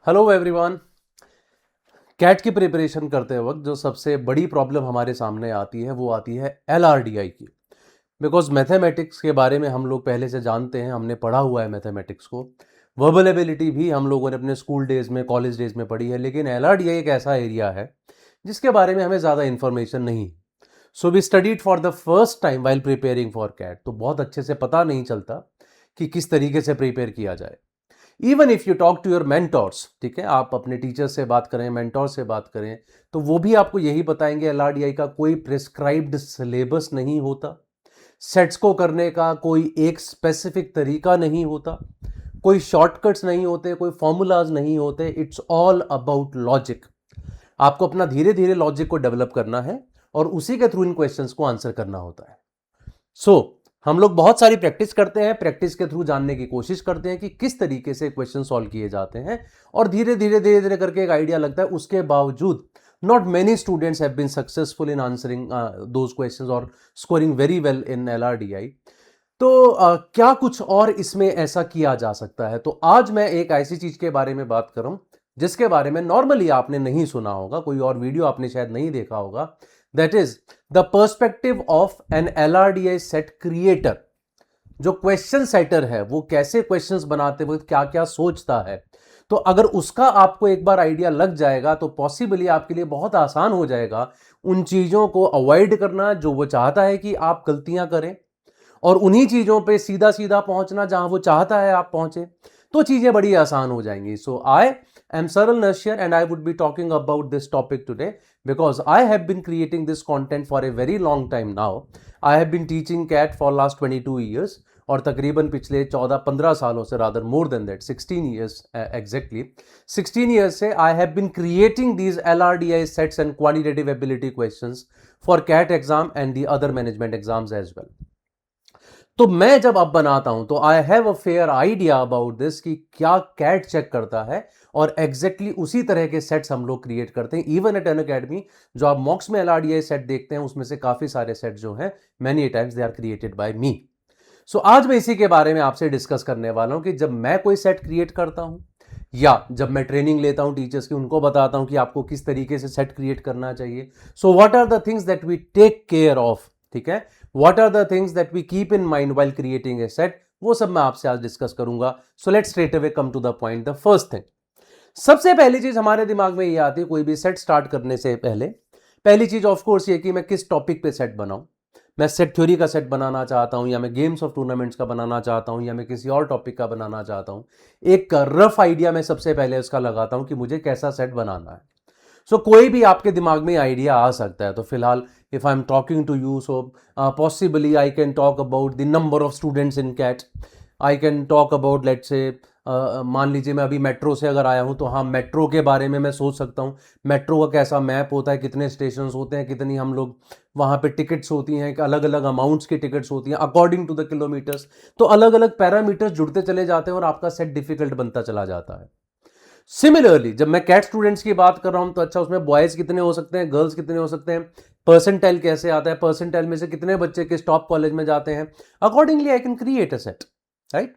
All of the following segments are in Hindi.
Hello everyone. कैट की प्रिपरेशन करते वक्त जो सबसे बड़ी प्रॉब्लम हमारे सामने आती है वो आती है एलआरडीआई की। बिकॉज मैथमेटिक्स के बारे में हम लोग पहले से जानते हैं, हमने पढ़ा हुआ है मैथमेटिक्स को। वर्बल एबिलिटी भी हम लोगों ने अपने स्कूल डेज में, कॉलेज डेज में पढ़ी है, लेकिन एलआरडीआई एक ऐसा एरिया है जिसके बारे में हमें ज़्यादा इन्फॉर्मेशन नहीं। So we studied for the first time while preparing for CAT, तो बहुत अच्छे से पता नहीं चलता कि किस तरीके से प्रिपेयर किया जाए। Even if you talk to your mentors, ठीक है, आप अपने टीचर से बात करें, मेंटोर से बात करें, तो वो भी आपको यही बताएंगे एलआरडीआई का कोई प्रिस्क्राइब्ड सिलेबस नहीं होता, सेट्स को करने का कोई एक स्पेसिफिक तरीका नहीं होता, कोई शॉर्टकट्स नहीं होते, कोई फॉर्मूलाज नहीं होते। It's all about logic. आपको अपना धीरे धीरे लॉजिक को डेवलप करना है और उसी के थ्रू इन क्वेश्चंस को आंसर करना होता है। सो हम लोग बहुत सारी प्रैक्टिस करते हैं, प्रैक्टिस के थ्रू जानने की कोशिश करते हैं कि किस तरीके से क्वेश्चन सॉल्व किए जाते हैं, और धीरे धीरे करके एक आइडिया लगता है। उसके बावजूद not many students have been successful in answering those questions और scoring very well in LRDI. तो क्या कुछ और इसमें ऐसा किया जा सकता है? तो आज मैं एक ऐसी चीज के बारे में बात कर रहा हूं जिसके बारे में नॉर्मली आपने नहीं सुना होगा, कोई और वीडियो आपने शायद नहीं देखा होगा। That is the perspective of an LRDI set creator. जो क्वेश्चन सेटर है वो कैसे क्वेश्चंस बनाते वक्त क्या क्या सोचता है, तो अगर उसका आपको एक बार आइडिया लग जाएगा तो पॉसिबली आपके लिए बहुत आसान हो जाएगा उन चीजों को अवॉइड करना जो वो चाहता है कि आप गलतियां करें, और उन्हीं चीजों पे सीधा सीधा पहुंचना जहां वो चाहता है आप पहुंचे। तो चीजें बड़ी आसान हो जाएंगी। सो आई एम सरल नर्शियर and I would be talking about this topic today because I have been creating this content for a very long time now. I have been teaching CAT for last 22 years और तकरीबन पिछले 14-15 सालों से, rather more than that, 16 years exactly, 16 years से I have been creating these LRDI sets and quantitative ability questions for CAT exam and the other management exams as well. तो मैं जब अब बनाता हूं तो I have a fair idea about this कि क्या कैट चेक करता है, और एग्जैक्टली उसी तरह के सेट्स हम लोग क्रिएट करते हैं। इवन एट अनअकैडमी जो आप मॉक्स में एलआरडीआई सेट देखते हैं उसमें से काफी सारे सेट जो हैं many times they are created by me. So आज मैं इसी के बारे में आपसे डिस्कस करने वाला हूं कि जब मैं कोई सेट क्रिएट करता हूं या जब मैं ट्रेनिंग लेता हूं टीचर्स की, उनको बताता हूं कि आपको किस तरीके से सेट क्रिएट करना चाहिए। So what are the things that we take care of, ठीक है, what are the things that we keep in mind while creating a set, वो सब मैं आपसे आज डिस्कस करूंगा। So let's straight away come to the point. The first thing, सबसे पहली चीज हमारे दिमाग में ये आती है कोई भी सेट स्टार्ट करने से पहले। पहली चीज ऑफ कोर्स ये कि मैं किस टॉपिक पे सेट बनाऊं। मैं सेट थ्योरी का सेट बनाना चाहता हूं, या मैं गेम्स ऑफ टूर्नामेंट्स का बनाना चाहता हूं, या मैं किसी और टॉपिक का बनाना चाहता हूं। एक रफ आइडिया मैं सबसे पहले उसका लगाता हूं कि मुझे कैसा सेट बनाना है। सो कोई भी आपके दिमाग में आइडिया आ सकता है। तो फिलहाल if I am talking to you, so possibly I can talk about the number of students in CAT. I can talk about, let's say, मान लीजिए मैं अभी मेट्रो से अगर आया हूं तो हाँ, मेट्रो के बारे में मैं सोच सकता हूं। मेट्रो का कैसा मैप होता है, कितने स्टेशन होते हैं, कितनी हम लोग वहां पे टिकट्स होती हैं, अलग अलग अमाउंट्स की टिकट्स होती हैं अकॉर्डिंग टू द किलोमीटर्स। तो अलग अलग पैरामीटर्स जुड़ते चले जाते हैं और आपका सेट डिफिकल्ट बनता चला जाता है। सिमिलरली जब मैं कैट स्टूडेंट्स की बात कर रहा हूं तो अच्छा, उसमें बॉयज कितने हो सकते हैं, गर्ल्स कितने हो सकते हैं, परसेंटाइल कैसे आता है, परसेंटाइल में से कितने बच्चे किस टॉप कॉलेज में जाते हैं, accordingly I can create a set, right.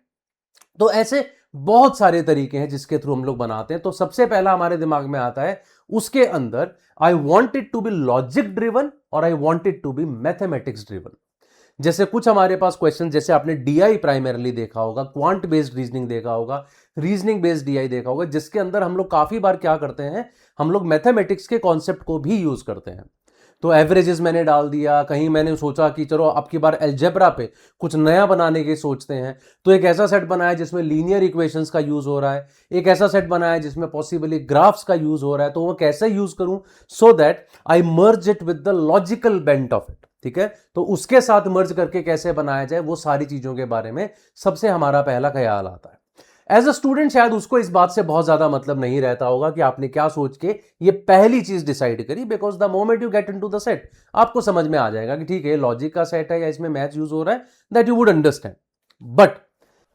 तो ऐसे बहुत सारे तरीके हैं जिसके थ्रू हम लोग बनाते हैं। तो सबसे पहला हमारे दिमाग में आता है उसके अंदर I want it to be logic driven और I want it to be mathematics driven. जैसे कुछ हमारे पास क्वेश्चन, जैसे आपने डीआई प्राइमरली देखा होगा, क्वांट बेस्ड रीजनिंग देखा होगा, रीजनिंग बेस्ड डीआई देखा होगा, जिसके अंदर हम लोग काफी बार क्या करते हैं, हम लोग मैथमेटिक्स के कॉन्सेप्ट को भी यूज करते हैं। तो एवरेजेस मैंने डाल दिया, कहीं मैंने सोचा कि चलो अब की बार अलजेब्रा पे कुछ नया बनाने की सोचते हैं, तो एक ऐसा सेट बनाया जिसमें लीनियर इक्वेशंस का यूज हो रहा है, एक ऐसा सेट बनाया जिसमें पॉसिबली ग्राफ्स का यूज हो रहा है। तो वो कैसे यूज करूं so that I merge it with the logical bent of it, ठीक है। तो उसके साथ मर्ज करके कैसे बनाया जाए, वो सारी चीजों के बारे में सबसे हमारा पहला ख्याल आता है। एज अ स्टूडेंट शायद उसको इस बात से बहुत ज्यादा मतलब नहीं रहता होगा कि आपने क्या सोच के ये पहली चीज डिसाइड करी, because the moment you get into the set आपको समझ में आ जाएगा कि ठीक है लॉजिक का सेट है या इसमें मैथ यूज हो रहा है, that you would understand. But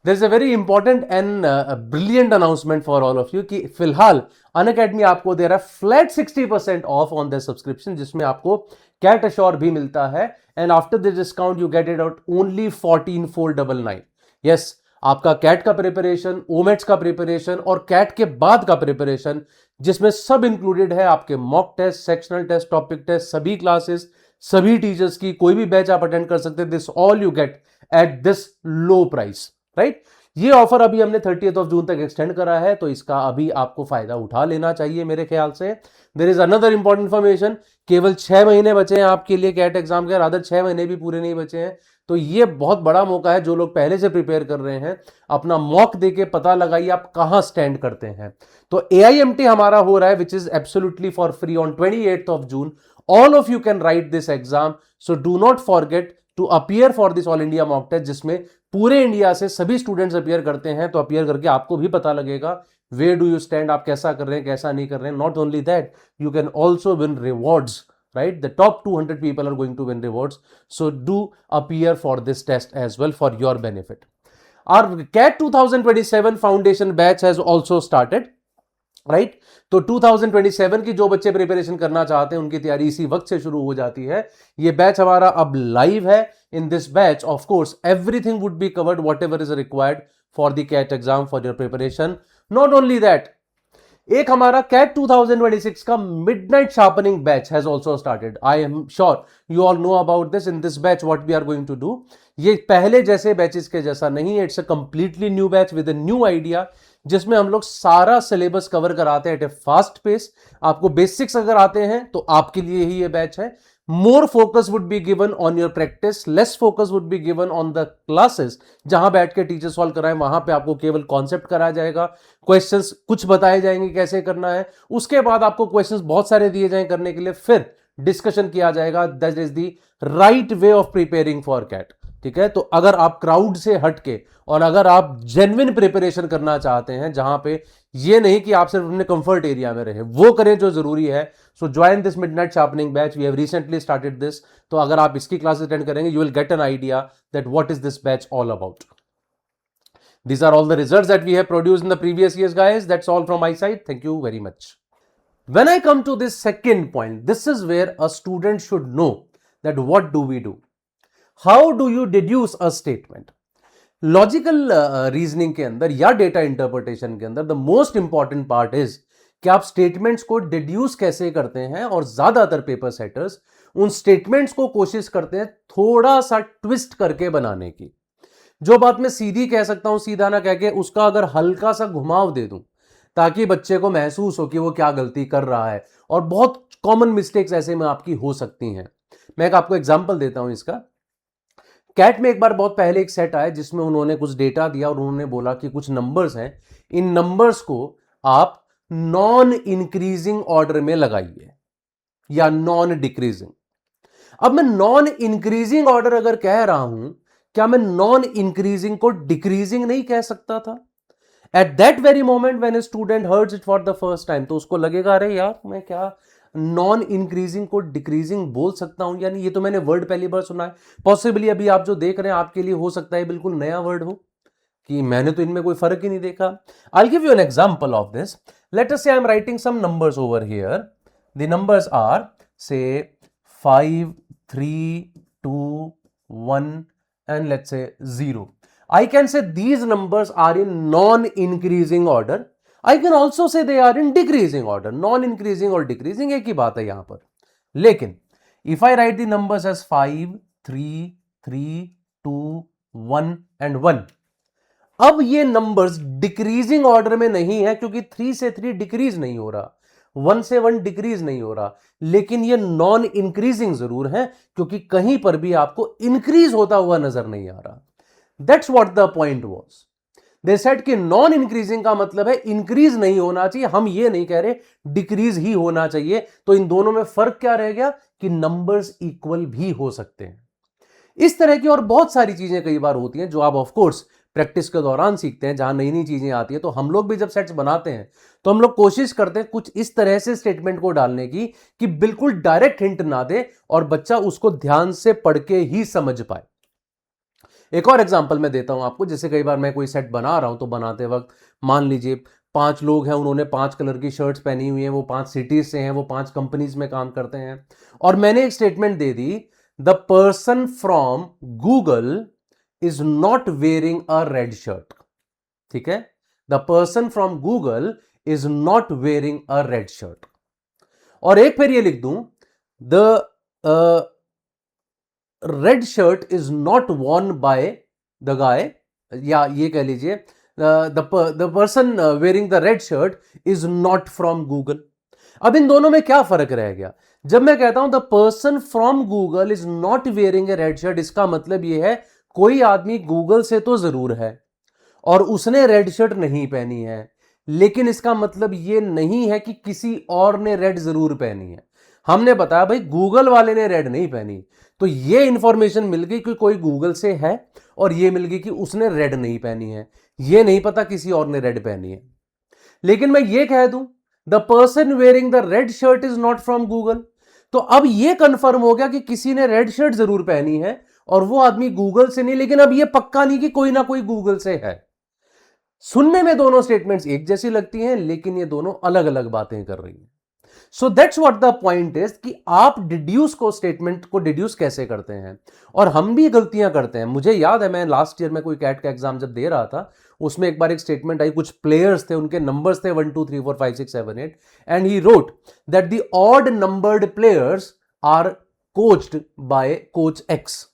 there is a very important and brilliant announcement for all of you कि फिलहाल अनअकैडमी आपको दे रहा है flat 60% off on the subscription, जिसमें आपको कैट अश्योर भी मिलता है, and after the discount you get it out only 14,499। Yes, आपका कैट का प्रिपरेशन, ओमेट्स का प्रिपरेशन और कैट के बाद का प्रिपरेशन, जिसमें सब इंक्लूडेड है। आपके mock test, sectional test, topic test, सभी क्लासेस, सभी टीचर्स की, कोई भी बैच आप अटेंड कर सकते हैं। This all you get at this low price, right. ये ऑफर अभी हमने 30th ऑफ जून तक एक्सटेंड करा है, तो इसका अभी आपको फायदा उठा लेना चाहिए मेरे ख्याल से। There is another important information, केवल 6 महीने बचे हैं आपके लिए कैट एग्जाम के, रादर 6 महीने भी पूरे नहीं बचे हैं। तो ये बहुत बड़ा मौका है, जो लोग पहले से प्रिपेयर कर रहे हैं, अपना मॉक देके पता लगाइए आप कहां स्टैंड करते हैं। तो AIMT हमारा हो रहा है, which is absolutely for free on 28th of June. All of you can write this exam, so do not forget to appear for this all India mock test, जिसमें पूरे इंडिया से सभी स्टूडेंट्स अपीयर करते हैं। तो अपीयर करके आपको भी पता लगेगा वेयर डू यू स्टैंड, आप कैसा कर रहे हैं, कैसा नहीं कर रहे हैं। Not only that, you can also win rewards, right? The top 200 people are going to win rewards, so do appear for this test as well for your benefit. Our CAT 2027 foundation batch has also started, right? तो 2027 की जो बच्चे प्रिपरेशन करना चाहते हैं उनकी तैयारी इसी वक्त से शुरू हो जाती है। ये बैच हमारा अब लाइव है। In this batch of course everything would be covered, whatever is required for the CAT exam, for your preparation. Not only that, एक हमारा कैट 2026 का midnight sharpening batch has also started. I am sure you all know about this. In this batch what we are going to do, ये पहले जैसे बैचेस के जैसा नहीं है, it's a completely new batch with a new idea, जिसमें हम लोग सारा सिलेबस कवर कराते हैं एट ए फास्ट पेस। आपको बेसिक्स अगर आते हैं तो आपके लिए ही ये बैच है। More focus would be given on your practice, less focus would be given on the classes. जहां बैठ के टीचर सॉल्व कराएं, वहां पे आपको केवल कॉन्सेप्ट कराया जाएगा, क्वेश्चंस कुछ बताए जाएंगे कैसे करना है, उसके बाद आपको क्वेश्चंस बहुत सारे दिए जाएंगे करने के लिए, फिर डिस्कशन किया जाएगा। That is the right way of preparing for CAT, ठीक है। तो अगर आप क्राउड से हटके और अगर आप जेन्युइन प्रिपरेशन करना चाहते हैं, जहां पे ये नहीं कि आप सिर्फ अपने कंफर्ट एरिया में रहे, वो करें जो जरूरी है, so join this midnight sharpening batch. We have recently started this. तो अगर आप इसकी क्लासेस अटेंड करेंगे, you will get an idea that what is this batch all about. These are all the results that we have produced in the previous years, guys. That's all from my side. Thank you very much. When I come to this second point, this is where a student should know that what do we do? How do you deduce a statement? Logical reasoning के अंदर या डेटा इंटरप्रिटेशन के अंदर the most important part is कि आप स्टेटमेंट्स को डिड्यूस कैसे करते हैं। और ज्यादातर पेपर सेटर्स उन स्टेटमेंट्स को कोशिश करते हैं थोड़ा सा ट्विस्ट करके बनाने की। जो बात मैं सीधी कह सकता हूं, सीधा ना कह के उसका अगर हल्का सा घुमाव दे दूं, ताकि बच्चे को महसूस हो कि वो क्या गलती कर रहा है। और बहुत कॉमन मिस्टेक्स ऐसे में आपकी हो सकती हैं। मैं एक आपको एग्जांपल देता हूं इसका। कैट में एक बार बहुत पहले एक सेट आया जिसमें उन्होंने कुछ डेटा दिया और उन्होंने बोला कि कुछ नंबर्स हैं, इन नंबर्स को आप नॉन इंक्रीजिंग ऑर्डर में लगाइए या नॉन डिक्रीजिंग। अब मैं नॉन इंक्रीजिंग ऑर्डर अगर कह रहा हूं, क्या मैं नॉन इंक्रीजिंग को डिक्रीजिंग नहीं कह सकता था? At that very moment when a student hertz it for the first time, तो उसको लगेगा अरे यार मैं क्या नॉन इंक्रीजिंग को डिक्रीजिंग बोल सकता हूं? यानी ये तो मैंने वर्ड पहली बार सुना है। पॉसिबली अभी आप जो देख रहे हैं आपके लिए हो सकता है बिल्कुल नया वर्ड हो, कि मैंने तो इनमें कोई फर्क ही नहीं देखा। I give you an example of this. Let us say I am writing some numbers over here. The numbers are say 5, 3, 2, 1 and let's say 0. I can say these numbers are in non-increasing order. I can also say they are in decreasing order. Non-increasing और decreasing एक ही बात है यहां पर। लेकिन if I write the numbers as 5, 3, 3, 2, 1 and 1, अब ये नंबर्स डिक्रीजिंग ऑर्डर में नहीं है, क्योंकि 3 से 3 डिक्रीज नहीं हो रहा, 1 से 1 डिक्रीज नहीं हो रहा। लेकिन ये नॉन इंक्रीजिंग जरूर है, क्योंकि कहीं पर भी आपको इंक्रीज होता हुआ नजर नहीं आ रहा। That's what the point was. They said कि नॉन इंक्रीजिंग का मतलब है इंक्रीज नहीं होना चाहिए। हम ये नहीं कह रहे डिक्रीज ही होना चाहिए। तो इन दोनों में फर्क क्या रह गया कि नंबर्स इक्वल भी हो सकते हैं। इस तरह की और बहुत सारी चीजें कई बार होती हैं जो आप ऑफ कोर्स प्रैक्टिस के दौरान सीखते हैं, जहां नई नई चीजें आती है। तो हम लोग भी जब सेट्स बनाते हैं तो हम लोग कोशिश करते हैं कुछ इस तरह से स्टेटमेंट को डालने की कि बिल्कुल डायरेक्ट हिंट ना दे और बच्चा उसको ध्यान से पढ़ के ही समझ पाए। एक और एग्जांपल मैं देता हूं आपको। जैसे कई बार मैं कोई सेट बना रहा हूं, तो बनाते वक्त मान लीजिए 5 लोग हैं, उन्होंने 5 कलर की शर्ट्स पहनी हुई हैं, वो 5 सिटीज से हैं, वो 5 कंपनीज में काम करते हैं, और मैंने एक statement they the the person from Google is not wearing a red shirt. ठीक है, the person from Google is not wearing a red shirt. और एक फिर ये लिख दूं, the red shirt is not Warne by the guy, या ये कह लीजिए the person wearing the red shirt is not from Google. अब इन दोनों में क्या फर्क रह गया? जब मैं कहता हूं the person from Google is not wearing A red shirt, इसका मतलब यह है कोई आदमी गूगल से तो जरूर है और उसने रेड शर्ट नहीं पहनी है, लेकिन इसका मतलब यह नहीं है कि किसी और ने रेड जरूर पहनी है। हमने बताया भाई गूगल वाले ने रेड नहीं पहनी, तो यह इंफॉर्मेशन मिल गई कि कोई गूगल से है, और यह मिल गई कि उसने रेड नहीं पहनी है। यह नहीं पता किसी और ने रेड पहनी है। लेकिन मैं यह कह दूं the person wearing the red shirt is not from Google, तो अब यह कंफर्म हो गया कि किसी ने रेड शर्ट जरूर पहनी है और वो आदमी गूगल से नहीं, लेकिन अब यह पक्का नहीं कि कोई ना कोई गूगल से है। सुनने में दोनों स्टेटमेंट्स एक जैसी लगती हैं, लेकिन ये दोनों अलग अलग बातें कर रही हैं। So that's what the point is कि आप डिड्यूस को, स्टेटमेंट को डिड्यूस कैसे करते हैं। और हम भी गलतियां करते हैं। मुझे याद है मैं लास्ट ईयर में कोई कैट का एग्जाम जब दे रहा था, उसमें एक बार एक स्टेटमेंट आई, कुछ प्लेयर्स थे, उनके नंबर्स थे 1 2 3 4 5 6 7 8, and he wrote that the odd numbered players are coached by coach X.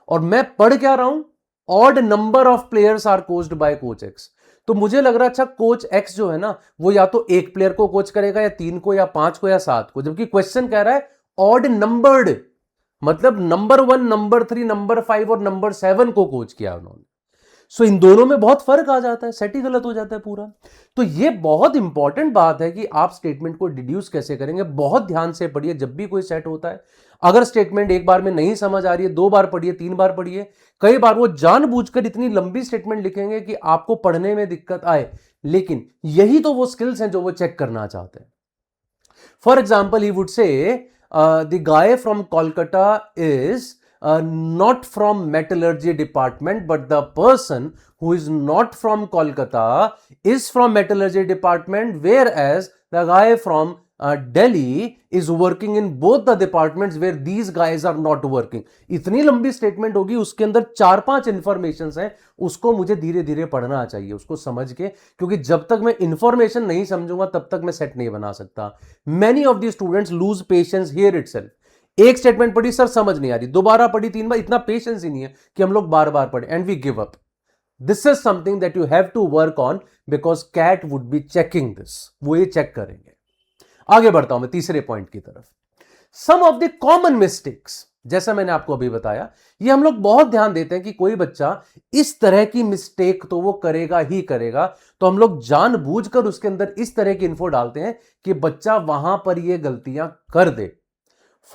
और मैं पढ़ क्या रहा हूं, odd number of players are coached by coach X. तो मुझे लग रहा अच्छा कोच एक्स जो है ना, वो या तो एक प्लेयर को कोच करेगा, या 3 को, या 5 को, या 7 को, जबकि क्वेश्चन कह रहा है ऑड नंबर्ड, मतलब नंबर 1, नंबर 3, नंबर 5 और नंबर 7 को कोच किया उन्होंने। सो इन दोनों में बहुत फर्क आ जाता है, सेट ही गलत हो जाता है पूरा। तो ये बहुत इंपॉर्टेंट बात है कि आप स्टेटमेंट को डिड्यूस कैसे करेंगे। बहुत ध्यान से पढ़िए जब भी कोई सेट होता है। अगर स्टेटमेंट एक बार में नहीं समझ आ रही है, 2 बार पढ़िए, 3 बार पढ़िए। कई बार वो जानबूझकर इतनी लंबी स्टेटमेंट लिखेंगे कि आपको पढ़ने में दिक्कत आए, लेकिन यही तो वो स्किल्स हैं जो वो चेक करना चाहते हैं। For example he would say the guy from Kolkata is not from metallurgy department, but the person who is not from Kolkata is from metallurgy department, whereas the guy from Delhi is working in both the departments where these guys are not working। इतनी लंबी स्टेटमेंट होगी, उसके अंदर 4-5 इंफॉर्मेशन हैं, उसको मुझे धीरे धीरे पढ़ना चाहिए, उसको समझ के, क्योंकि जब तक मैं इंफॉर्मेशन नहीं समझूंगा तब तक मैं सेट नहीं बना सकता। Many of the students lose patience here itself. एक स्टेटमेंट पढ़ी, सर समझ नहीं आ रही, दोबारा पढ़ी, 3 बार, इतना पेशेंस ही नहीं है कि हम लोग बार बार पढ़े, and we give up. This is something that you have to work on, because CAT would be checking this, वो ये चेक करेंगे। आगे बढ़ता हूं मैं तीसरे पॉइंट की तरफ। सम ऑफ द कॉमन मिस्टेक्स, जैसा मैंने आपको अभी बताया, ये हम लोग बहुत ध्यान देते हैं कि कोई बच्चा इस तरह की मिस्टेक तो वो करेगा ही करेगा, तो हम लोग जानबूझकर उसके अंदर इस तरह की इन्फो डालते हैं कि बच्चा वहां पर ये गलतियां कर दे।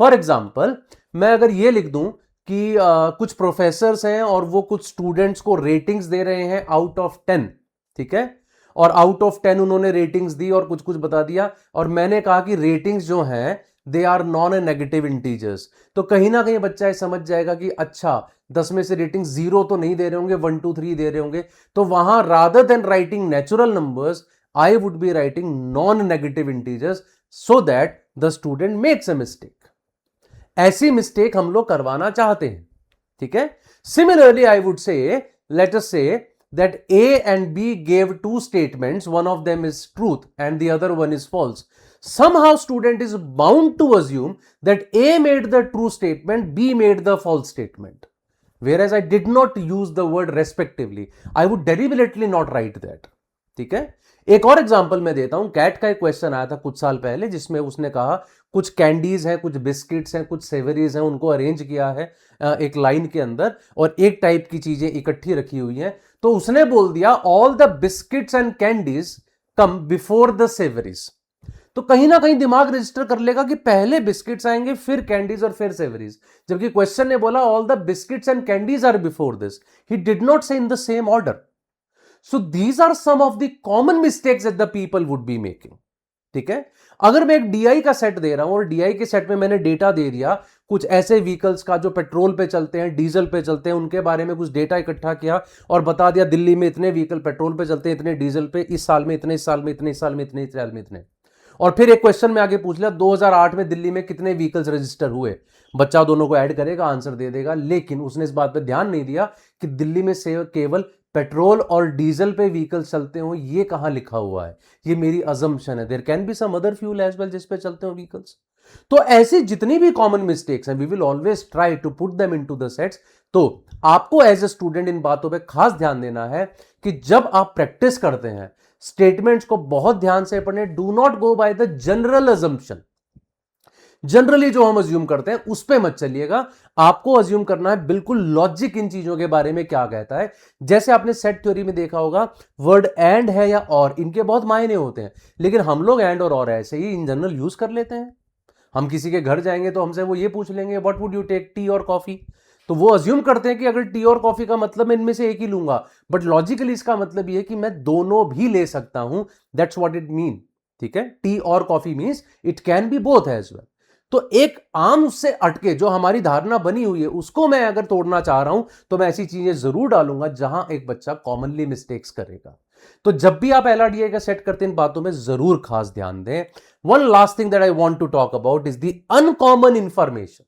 फॉर एग्जाम्पल मैं अगर ये लिख दूं कि कुछ प्रोफेसर्स हैं और वो कुछ स्टूडेंट्स को रेटिंग्स दे रहे हैं आउट ऑफ 10, ठीक है, और आउट ऑफ 10 उन्होंने रेटिंग्स दी और कुछ कुछ बता दिया, और मैंने कहा कि रेटिंग्स जो हैं they are non negative integers, तो कहीं ना कहीं बच्चा ये समझ जाएगा कि अच्छा 10 में से रेटिंग 0 तो नहीं दे रहे होंगे, 1 2 3 दे रहे होंगे, तो वहां rather than writing natural numbers I would be writing non negative integers, so that the student makes a mistake. ऐसी मिस्टेक हम लोग करवाना चाहते हैं, ठीक है। Similarly I would say, late us से that A and B gave 2 statements, one of them is truth and the other one is false. Somehow student is bound to assume that A made the true statement, B made the false statement, whereas I did not use the word respectively. I would deliberately not write that, ठीक है। एक और एग्जांपल मैं देता हूं। कैट का एक क्वेश्चन आया था कुछ साल पहले, जिसमें उसने कहा कुछ कैंडीज हैं, कुछ बिस्किट्स हैं, कुछ सेवरीज हैं, उनको अरेंज किया है एक लाइन के अंदर, और एक टाइप की चीजें इकट्ठी रखी हुई हैं, तो उसने बोल दिया all the biscuits and candies come before the savouries. तो कहीं ना कहीं दिमाग रजिस्टर कर लेगा कि पहले बिस्किट्स आएंगे, फिर कैंडीज और फिर सेवरीज, जबकि क्वेश्चन ने बोला all the biscuits and candies are before this. He did not say in the same order. So these are some of the common mistakes that the people would be making, ठीक है। अगर मैं एक DI का सेट दे रहा हूं और DI के सेट में मैंने डेटा दे दिया कुछ ऐसे व्हीकल्स का जो पेट्रोल पे चलते हैं, डीजल पे चलते हैं, उनके बारे में कुछ डेटा इकट्ठा किया और बता दिया दिल्ली में इतने व्हीकल पेट्रोल पे चलते हैं, इतने डीजल पे, इस साल में इतने, इस साल में इतने, इस साल में इतने, इस साल में इतने, और फिर एक क्वेश्चन में आगे पूछ लिया 2008 में दिल्ली में कितने व्हीकल्स रजिस्टर हुए, बच्चा दोनों को ऐड करेगा, आंसर दे देगा, लेकिन उसने इस बात पर ध्यान नहीं दिया कि दिल्ली में से केवल पेट्रोल और डीजल पे व्हीकल्स चलते हो, ये कहां लिखा हुआ है, ये मेरी अजम्पशन है, there can be some other fuel as well जिस पे चलते हो व्हीकल्स। तो ऐसी जितनी भी कॉमन मिस्टेक्स हैं we will always try to put them into the sets. तो आपको एज ए स्टूडेंट इन बातों पे खास ध्यान देना है कि जब आप प्रैक्टिस करते हैं स्टेटमेंट्स को बहुत ध्यान से पढ़ें, do not go by the general assumption. Generally जो हम अज्यूम करते हैं उस पे मत चलिएगा, आपको अज्यूम करना है बिल्कुल लॉजिक इन चीजों के बारे में क्या कहता है। जैसे आपने सेट थ्योरी में देखा होगा, वर्ड एंड है या और, इनके बहुत मायने होते हैं, लेकिन हम लोग एंड और ऐसे ही इन जनरल यूज कर लेते हैं। हम किसी के घर जाएंगे तो हमसे वो ये पूछ लेंगे what would you take, tea और कॉफी, तो वो अज्यूम करते हैं कि अगर टी और कॉफी का मतलब मैं इनमें से एक ही लूंगा, बट लॉजिकली इसका मतलब ये कि मैं दोनों भी ले सकता हूं, दैट्स व्हाट इट मीन। ठीक है, टी और coffee means it can be both as well. तो एक आम उससे अटके जो हमारी धारणा बनी हुई है उसको मैं अगर तोड़ना चाह रहा हूं तो मैं ऐसी चीजें जरूर डालूंगा जहां एक बच्चा कॉमनली मिस्टेक्स करेगा। तो जब भी आप एलआरडीआई का सेट करते हैं इन बातों में जरूर खास ध्यान दें। One last thing that I want to talk about is the uncommon information.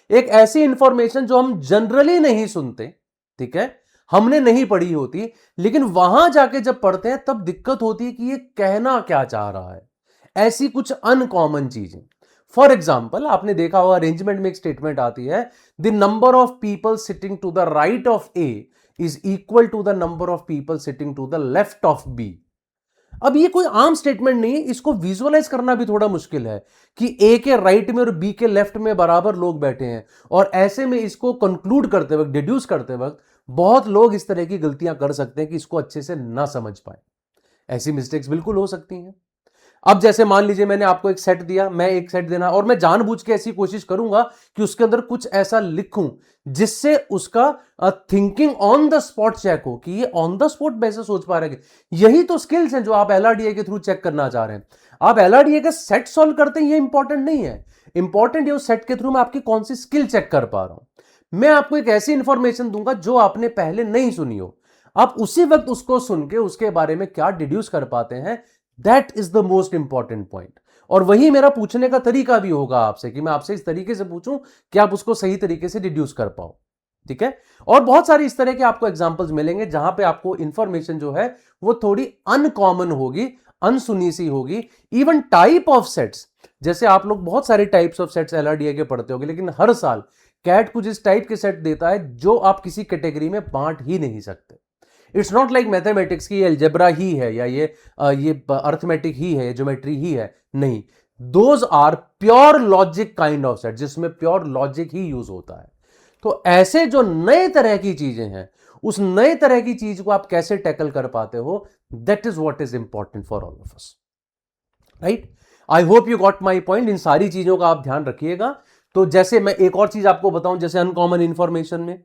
एक ऐसी इंफॉर्मेशन जो हम जनरली नहीं सुनते, ठीक है, हमने नहीं पढ़ी होती, लेकिन वहां जाके जब पढ़ते हैं तब दिक्कत होती है कि ये कहना क्या चाह रहा है। ऐसी कुछ अनकॉमन चीजें, फॉर एग्जाम्पल आपने देखा होगा अरेंजमेंट में एक स्टेटमेंट आती है, the number of people sitting to the right of A is equal to the number of people sitting to the left of B. अब ये कोई आम स्टेटमेंट नहीं है, इसको विजुअलाइज करना भी थोड़ा मुश्किल है कि ए के राइट में और बी के लेफ्ट में बराबर लोग बैठे हैं, और ऐसे में इसको कंक्लूड करते वक्त, डिड्यूस करते वक्त बहुत लोग इस तरह की गलतियां कर सकते हैं कि इसको अच्छे से ना समझ पाए। ऐसी मिस्टेक्स बिल्कुल हो सकती हैं। अब जैसे मान लीजिए मैंने आपको एक सेट दिया, मैं एक सेट देना, और मैं जानबूझ के ऐसी कोशिश करूंगा कि उसके अंदर कुछ ऐसा लिखूं जिससे उसका thinking on the spot check हो कि ये ऑन द स्पॉट वैसे सोच पा रहे हैं। यही तो स्किल्स हैं जो आप एलआरडीआई के थ्रू चेक करना चाह रहे हैं। आप एलआरडीआई का सेट सॉल्व करते हैं, ये इंपॉर्टेंट नहीं है, इंपॉर्टेंट ये उस सेट के थ्रू मैं आपकी कौन सी स्किल चेक कर पा रहा हूं। मैं आपको एक ऐसी इंफॉर्मेशन दूंगा जो आपने पहले नहीं सुनी हो, आप उसी वक्त उसको सुन के उसके बारे में क्या डिड्यूस कर पाते हैं, that is the most important point. और वही मेरा पूछने का तरीका भी होगा आपसे कि मैं आपसे इस तरीके से पूछूं कि आप उसको सही तरीके से डिड्यूस कर पाओ। ठीक है, और बहुत सारी इस तरह के आपको एग्जांपल्स मिलेंगे जहां पे आपको इंफॉर्मेशन जो है वो थोड़ी अनकॉमन होगी, अनसुनी सी होगी। इवन टाइप ऑफ सेट्स, जैसे आप लोग बहुत सारे टाइप्स ऑफ सेट्स एलआरडीआई के पढ़ते होंगे, लेकिन हर साल कैट कुछ इस टाइप के सेट देता है जो आप किसी कैटेगरी में बांट ही नहीं सकते। इट्स नॉट लाइक मैथमेटिक्स की एल्जेब्रा ही है या ये अर्थमेटिक ही है, ज्योमेट्री ही है, नहीं, those are pure logic kind of set जिसमें प्योर लॉजिक ही यूज होता है। तो ऐसे जो नए तरह की चीजें हैं, उस नए तरह की चीज को आप कैसे टैकल कर पाते हो, that is what is important for all of us, right. I hope you got my point. इन सारी चीजों का आप ध्यान रखिएगा। तो जैसे मैं एक और चीज आपको बताऊं, जैसे अनकॉमन इंफॉर्मेशन में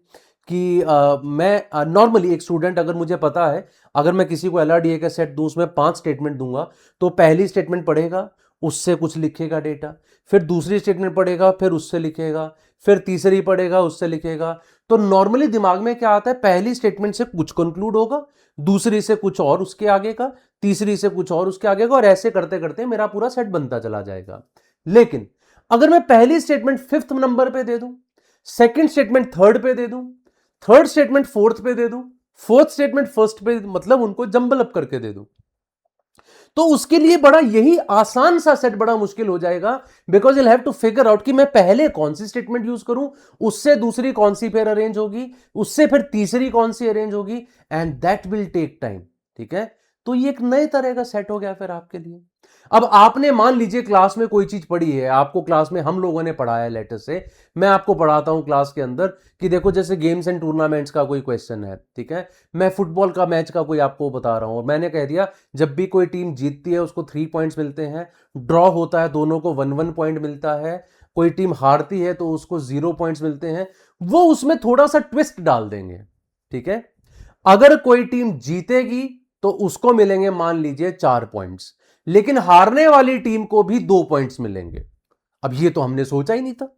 कि मैं नॉर्मली एक स्टूडेंट, अगर मुझे पता है अगर मैं किसी को एलआरडीए का सेट दूं उसमें 5 स्टेटमेंट दूंगा, तो पहली स्टेटमेंट पढ़ेगा, उससे कुछ लिखेगा डेटा, फिर दूसरी स्टेटमेंट पढ़ेगा, फिर उससे लिखेगा, फिर तीसरी पढ़ेगा, उससे लिखेगा। तो नॉर्मली दिमाग में क्या आता है, पहली स्टेटमेंट से कुछ कंक्लूड होगा, दूसरी से कुछ और उसके आगे का, तीसरी से कुछ और उसके आगे का, और ऐसे करते करते मेरा पूरा सेट बनता चला जाएगा। लेकिन अगर मैं पहली स्टेटमेंट 5th नंबर पे दे दूं, सेकंड स्टेटमेंट 3rd पे दे दूं, थर्ड स्टेटमेंट 4th पे दे दूं, फोर्थ स्टेटमेंट 1st पे, मतलब उनको जंबल अप करके दे दूं, तो उसके लिए बड़ा यही आसान सा सेट बड़ा मुश्किल हो जाएगा। Because you have to figure out कि मैं पहले कौन सी स्टेटमेंट यूज करूं, उससे दूसरी कौन सी फिर अरेंज होगी, उससे फिर तीसरी कौन सी अरेंज होगी, and that will take time. ठीक है, तो ये एक नए तरह का सेट हो गया फिर आपके लिए। अब आपने मान लीजिए क्लास में कोई चीज पढ़ी है, आपको क्लास में हम लोगों ने पढ़ाया लेटर से, मैं आपको पढ़ाता हूं क्लास के अंदर कि देखो जैसे गेम्स एंड टूर्नामेंट्स का कोई क्वेश्चन है, ठीक है, मैं फुटबॉल का मैच का कोई आपको बता रहा हूं, और मैंने कह दिया जब भी कोई टीम जीतती है उसको 3 पॉइंट्स मिलते हैं, ड्रॉ होता है दोनों को 1-1 पॉइंट मिलता है, कोई टीम हारती है तो उसको 0 पॉइंट्स मिलते हैं। वो उसमें थोड़ा सा ट्विस्ट डाल देंगे। ठीक है, अगर कोई टीम जीतेगी तो उसको मिलेंगे मान लीजिए 4 पॉइंट्स, लेकिन हारने वाली टीम को भी 2 पॉइंट्स मिलेंगे। अब ये तो हमने सोचा ही नहीं था,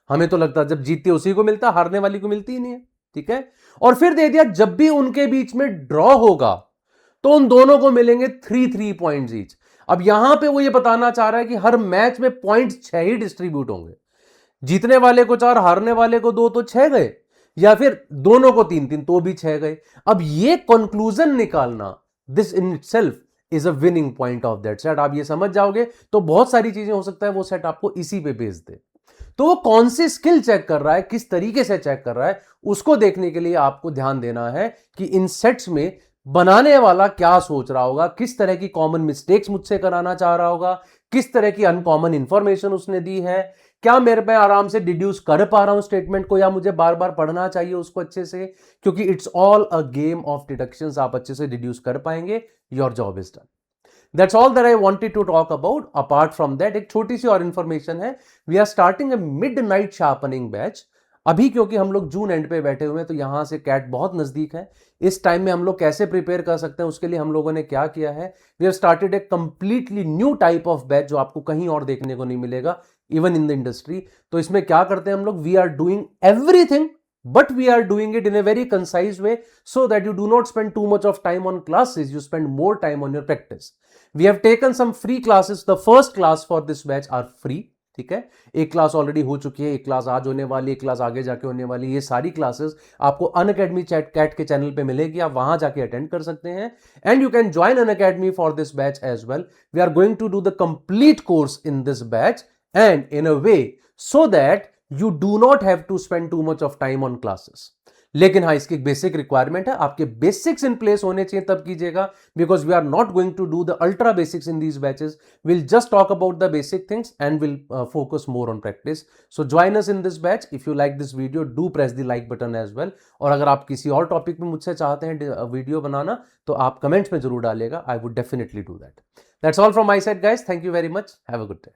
हमें तो लगता जब जीतती है उसी को मिलता, हारने वाली को मिलती ही नहीं है। ठीक है, और फिर दे दिया जब भी उनके बीच में ड्रॉ होगा तो उन दोनों को मिलेंगे 3-3 पॉइंट्स ईच। अब यहां पे वो ये बताना चाह रहा है कि हर मैच में पॉइंट 6 ही डिस्ट्रीब्यूट होंगे, जीतने वाले को 4, हारने वाले को 2, तो 6 गए, या फिर दोनों को 3-3 तो भी 6 गए। अब ये कंक्लूजन निकालना, this in itself is a winning point of that set. आप ये समझ जाओगे तो बहुत सारी चीजें हो सकता है वो सेट आपको इसी पे भेज दे। तो वो कौन सी स्किल चेक कर रहा है, किस तरीके से चेक कर रहा है, उसको देखने के लिए आपको ध्यान देना है कि इन सेट्स में बनाने वाला क्या सोच रहा होगा, किस तरह की कॉमन मिस्टेक्स मुझसे कराना चाह रहा होगा, किस तरह की अनकॉमन इंफॉर्मेशन उसने दी है, क्या मेरे पे आराम से डिड्यूस कर पा रहा हूं स्टेटमेंट को, या मुझे बार बार पढ़ना चाहिए उसको अच्छे से, क्योंकि it's all a game of deductions. आप अच्छे से डिड्यूस कर पाएंगे, your job is done. That's all that I wanted to talk about. Apart from that, एक छोटी सी और इंफॉर्मेशन है, we are starting a midnight sharpening batch. अभी क्योंकि हम लोग जून एंड पे बैठे हुए हैं तो यहां से कैट बहुत नजदीक है, इस टाइम में हम लोग कैसे प्रिपेयर कर सकते हैं उसके लिए हम लोगों ने क्या किया है, we have started a completely new type of batch जो आपको कहीं और देखने को नहीं मिलेगा, इवन इन द इंडस्ट्री। तो इसमें क्या करते हैं हम लोग, we are doing everything, but we are doing it in a very concise way so that you do not spend too much of time on classes, you spend more time on your practice. We have taken some free classes. The first class for this batch are free. ठीक है, एक क्लास ऑलरेडी हो चुकी है, एक क्लास आज होने वाली, एक क्लास आगे जाके होने वाली। ये सारी क्लासेस आपको अनअकैडमी कैट के चैनल पे मिलेगी, आप वहां जाके अटेंड कर सकते हैं। And you can join Unacademy for this batch as well. We are going to do the complete course in this batch and in a way so that you do not have to spend too much of time on classes. लेकिन हाँ, इसकी बेसिक रिक्वायरमेंट है, आपके बेसिक्स इन प्लेस होने चाहिए तब कीजिएगा, because we are not going to do the ultra basics in these batches. Will just talk about the basic things and will focus more on practice. So join us in this batch. If you like this video, do press the like button as well. और अगर आप किसी और टॉपिक में मुझसे चाहते हैं वीडियो बनाना तो आप कमेंट्स में जरूर डालिएगा, I would definitely do that. That's all from my side guys, thank you very much, have a good day.